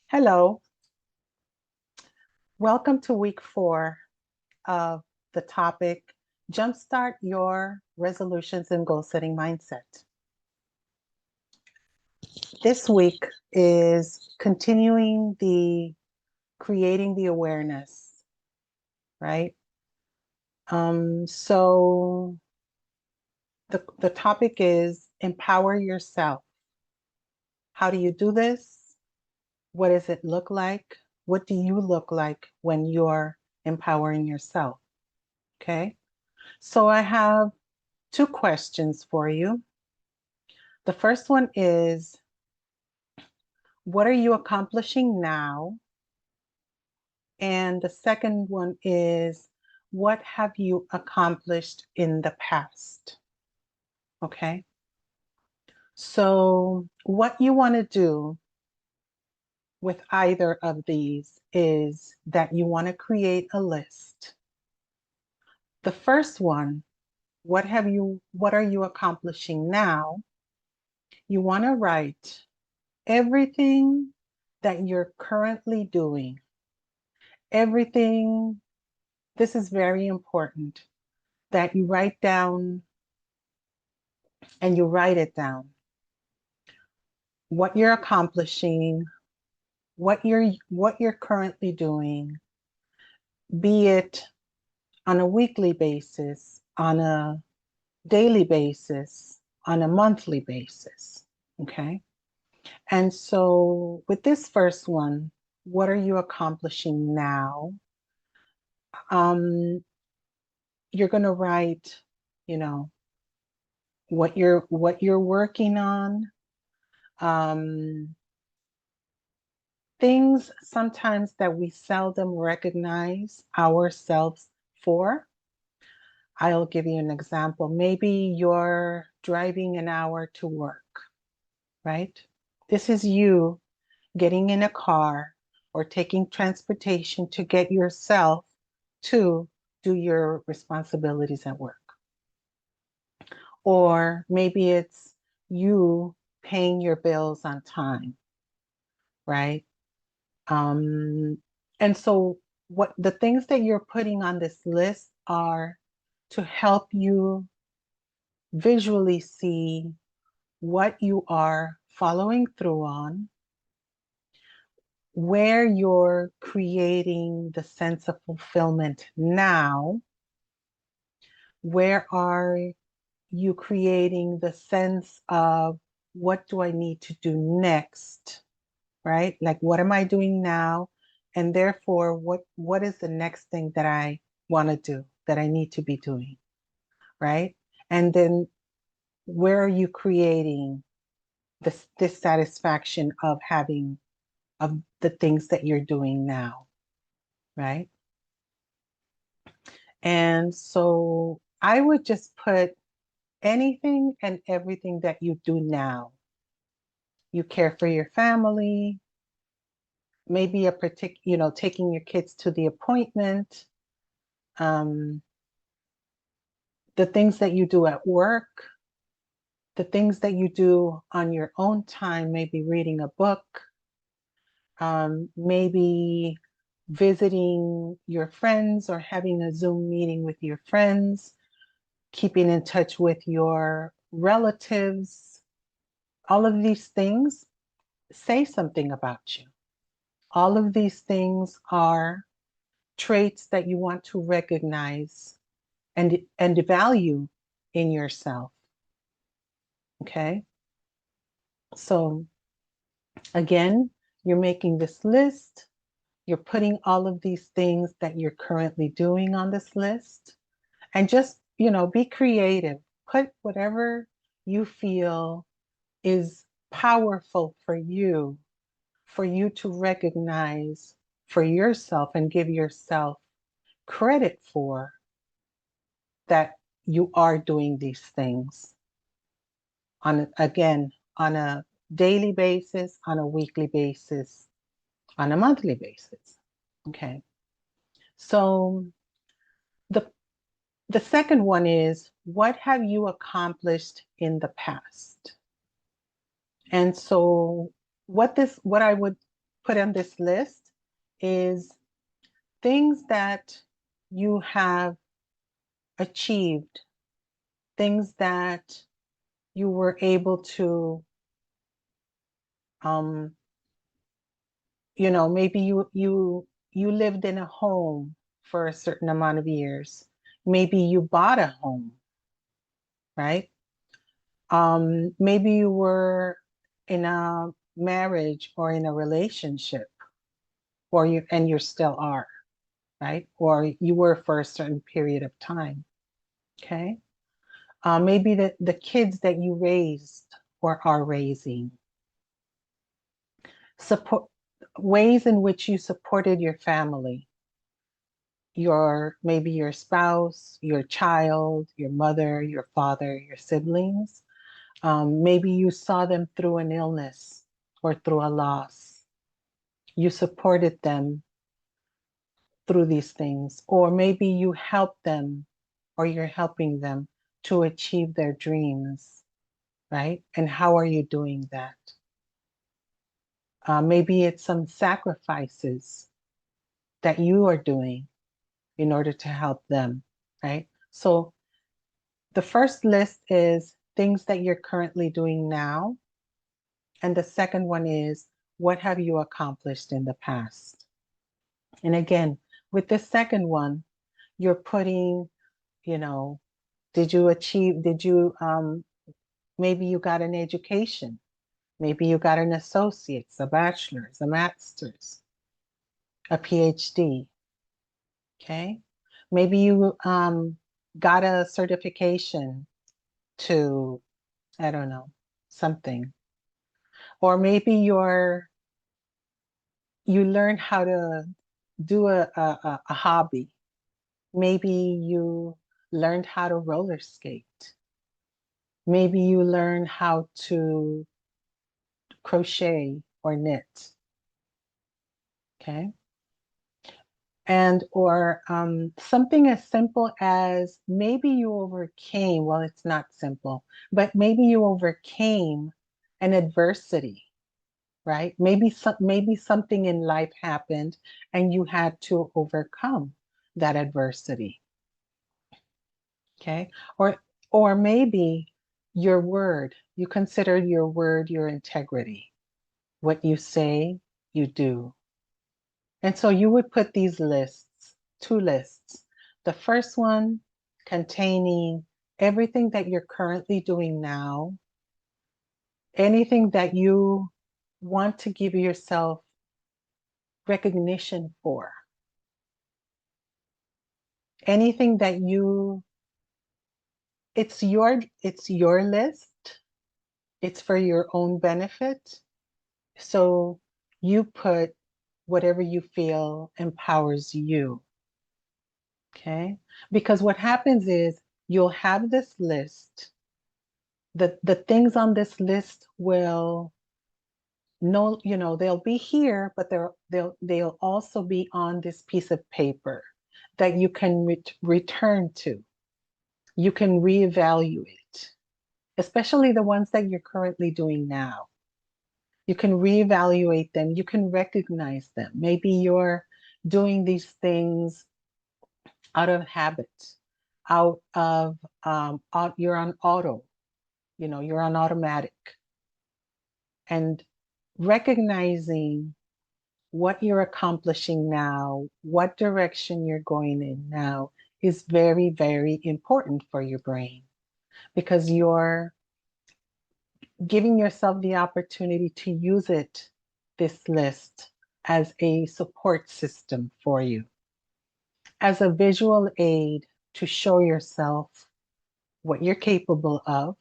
Hello, welcome to week 4 of the topic Jumpstart Your Resolutions and Goal Setting Mindset. This week is continuing the creating the awareness, right? So the topic is empower yourself. How do you do this? What does it look like? What do you look like when you're empowering yourself? Okay. So I have 2 questions for you. The first one is, what are you accomplishing now? And the second one is, what have you accomplished in the past? Okay. So what you want to do with either of these is that you want to create a list. The first one, what are you accomplishing now? You want to write everything that you're currently doing. Everything, this is very important that you write down and you write it down. What you're accomplishing, what you're currently doing, be it on a weekly basis, on a daily basis, on a monthly basis. Okay. And so with this first one, what are you accomplishing now? You're going to write, you know, what you're working on, um, things sometimes that we seldom recognize ourselves for. I'll give you an example. Maybe you're driving an hour to work, right? This is you getting in a car or taking transportation to get yourself to do your responsibilities at work. Or maybe it's you paying your bills on time, right? Um, and so what the things that you're putting on this list are to help you visually see what you are following through on, where you're creating the sense of fulfillment now, where are you creating the sense of what do I need to do next, right? Like what am I doing now? And therefore, what is the next thing that I want to do, that I need to be doing, right? And then where are you creating this satisfaction of having of the things that you're doing now, right? And so I would just put anything and everything that you do now. You care for your family, maybe taking your kids to the appointment, um, the things that you do at work, the things that you do on your own time, maybe reading a book, maybe visiting your friends or having a Zoom meeting with your friends, keeping in touch with your relatives. All of these things say something about you. All of these things are traits that you want to recognize and value in yourself. Okay. So again, you're making this list. You're putting all of these things that you're currently doing on this list and just, be creative. Put whatever you feel is powerful for you to recognize for yourself and give yourself credit for that you are doing these things on a daily basis, on a weekly basis, on a monthly basis. Okay. So the the second one is, what have you accomplished in the past? And so what I would put on this list is things that you have achieved, things that you were able to, um, maybe you lived in a home for a certain amount of years. Maybe you bought a home, right? Maybe you were in a marriage or in a relationship, or you still are, right? Or you were for a certain period of time. Okay. Maybe the kids that you raised or are raising, support ways in which you supported your family, maybe your spouse, your child, your mother, your father, your siblings. Maybe you saw them through an illness or through a loss. You supported them through these things, or maybe you helped them or you're helping them to achieve their dreams, right? And how are you doing that? Maybe it's some sacrifices that you are doing in order to help them, right? So the first list is things that you're currently doing now. And the second one is, what have you accomplished in the past? And again, with the second one, you're putting, you know, maybe you got an education, maybe you got an associate's, a bachelor's, a master's, a PhD, okay? Maybe you got a certification to, I don't know, something. Or maybe you learn how to do a hobby. Maybe you learned how to roller skate. Maybe you learn how to crochet or knit. Okay. And or something as simple as maybe you overcame, well, it's not simple, but maybe you overcame an adversity, right? Maybe something in life happened and you had to overcome that adversity. Okay. Or maybe your word, you consider your word your integrity. What you say, you do. And so you would put these lists, two lists. The first one containing everything that you're currently doing now, anything that you want to give yourself recognition for, anything that it's your list, it's for your own benefit. So you put whatever you feel empowers you. Okay? Because what happens is you'll have this list. The things on this list will no, they'll be here, but they'll also be on this piece of paper that you can return to. You can reevaluate, especially the ones that you're currently doing now. You can reevaluate them, you can recognize them. Maybe you're doing these things out of habit, you're on auto, you're on automatic. And recognizing what you're accomplishing now, what direction you're going in now is very, very important for your brain because you're giving yourself the opportunity to use this list, as a support system for you, as a visual aid to show yourself what you're capable of,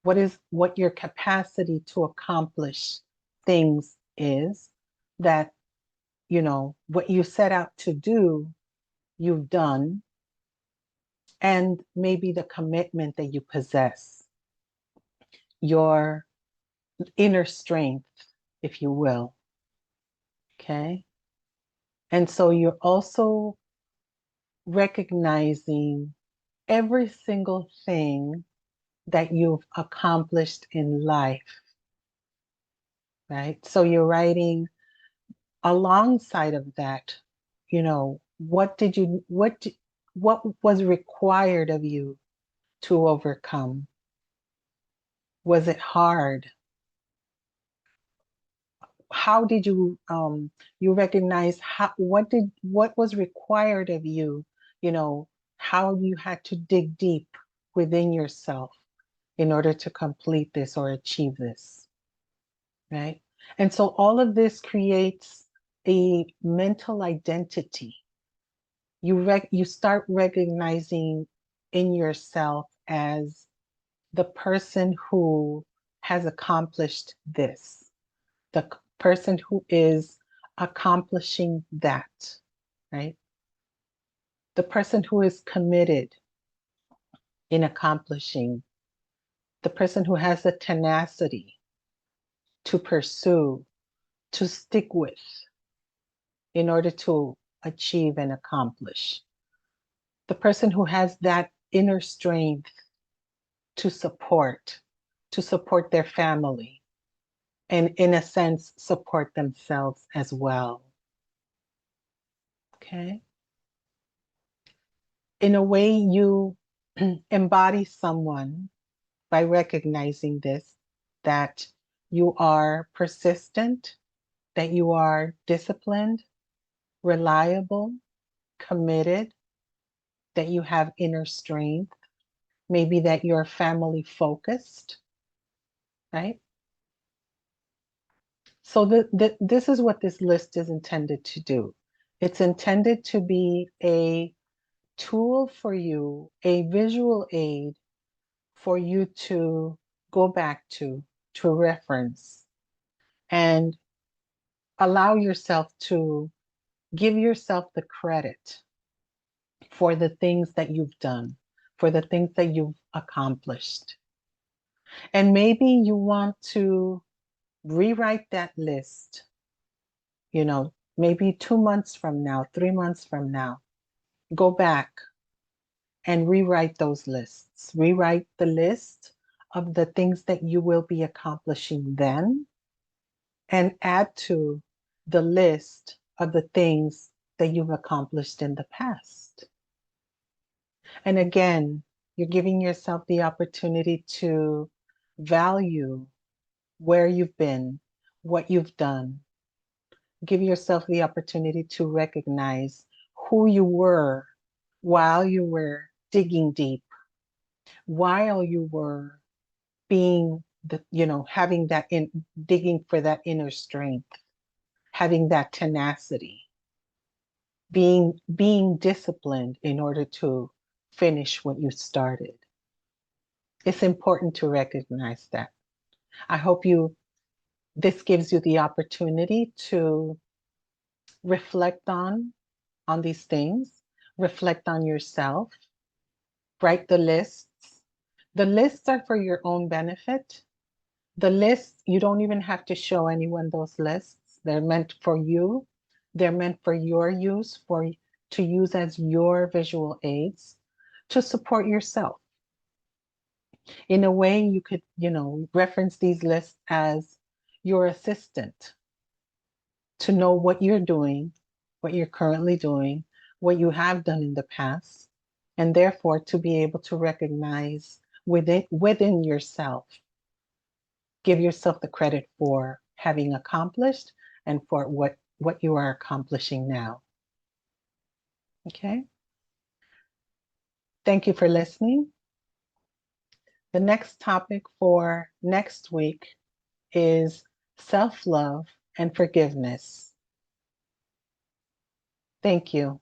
what your capacity to accomplish things is, that, what you set out to do, you've done, and maybe the commitment that you possess, your inner strength, if you will. Okay. And so you're also recognizing every single thing that you've accomplished in life, right? So you're writing alongside of that, what was required of you to overcome? Was it hard? How did you recognize what was required of you, you know, how you had to dig deep within yourself in order to complete this or achieve this, right? And so all of this creates a mental identity. You start recognizing in yourself as the person who has accomplished this, the person who is accomplishing that, right? The person who is committed in accomplishing, the person who has the tenacity to pursue, to stick with in order to achieve and accomplish, the person who has that inner strength to support their family, and in a sense, support themselves as well. Okay? In a way, you embody someone by recognizing this, that you are persistent, that you are disciplined, reliable, committed, that you have inner strength, maybe that you're family focused, right? So this is what this list is intended to do. It's intended to be a tool for you, a visual aid for you to go back to reference, and allow yourself to give yourself the credit for the things that you've done, for the things that you've accomplished. And maybe you want to rewrite that list, maybe 2 months from now, 3 months from now. Go back and rewrite those lists. Rewrite the list of the things that you will be accomplishing then, and add to the list of the things that you've accomplished in the past. And again, you're giving yourself the opportunity to value where you've been, what you've done. Give yourself the opportunity to recognize who you were while you were digging deep, while you were having digging for that inner strength, having that tenacity, being disciplined in order to finish what you started. It's important to recognize that. I hope this gives you the opportunity to reflect on these things, reflect on yourself, write the lists. The lists are for your own benefit. The lists, you don't even have to show anyone those lists. They're meant for you. They're meant for your use, to use as your visual aids to support yourself. In a way, you could, reference these lists as your assistant to know what you're doing, what you're currently doing, what you have done in the past, and therefore to be able to recognize within yourself, give yourself the credit for having accomplished and for what you are accomplishing now. Okay? Thank you for listening. The next topic for next week is self-love and forgiveness. Thank you.